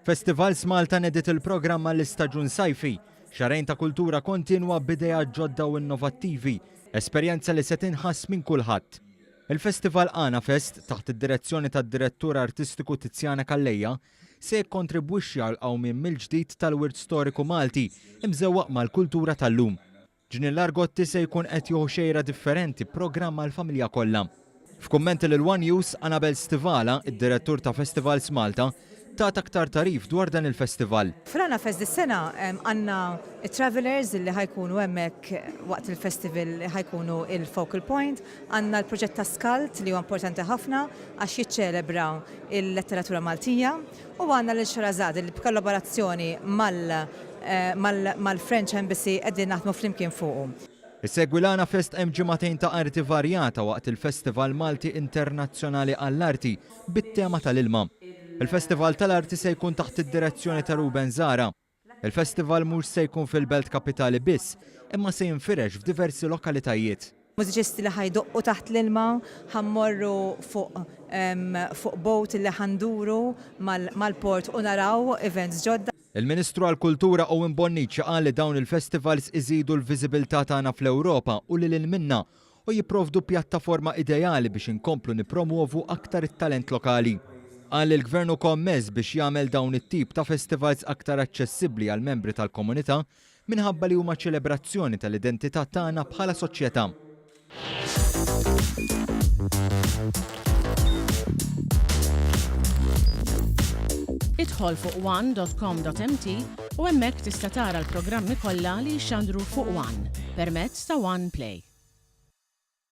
Festivals Malta nedit il-programm għall-istaġun sajfi, xarejn ta' kultura kontinwa b'idea ġodda u innovattivi, esperjenza li se tinħass minn kulħadd. Il-Festival Ana Fest, taħt id-direzzjoni tad-direttur artistiku Tiziana Kallejja, se jikkontribwixxi għal qawmien mill-ġdid tal-wirt storiku Malti imżewwaq mal-kultura tal-lum. Ġini Largotti se jkun qed jieħu xejra differenti programma l-familja kollha. F'kummenti lil One News, Anabel Stivala, id-direttur ta' Festivals Malta, ta' aktar tarif dwar dan il-festival. Fl-Ana Fest dis-sena għandna travelers li ħajkunu hemmhekk waqt il-festival ħajkunu il-focal point, għandna l-proġett ta' Skalt li huwa importanti ħafna għax jiċċelebra il-letteratura Maltija u għandna l-Xarazad li b'kollaborazzjoni mal-French Embassy qegħdin naħdmu flimkien fuqhom. Isegwi l-Ana Fest hemm ġimagħtejn ta' arti varjata waqt il-Festival Malti Internazzjonali għall-Arti bit-tema tal-ilma. Il-Festival tal-Arti se jkun taħt id-direzzjoni ta' Ruben Zara. Il-Festival mhux se jkun fil-Belt Kapitali biss, imma se jinfirex f'diversi lokalitajiet. Mużiċisti li ħajdoqqu taħt l-ilma, ħammorru fuq boat li ħanduru mal-port u naraw events ġodda. Il-Ministru għall-Kultura Owen Bonnici qal li dawn il-festivals iżidu l-viżibilità tagħna fl-Ewropa u lil minna u jipprovdu pjattaforma ideali biex inkomplu nippromuovu aktar it-talent lokali. Qal il-Gvern ukoll mezz biex jagħmel dawn it-tip ta' festivals aktar aċċessibbli għal membri tal-komunità minħabba li huma ċelebrazzjoni tal-identità tagħna bħala soċjetà. Idħol fuq one.com.mt u hemmhekk tista' tara l-programmi kollha li jxandru fuq One permezz ta' One Play.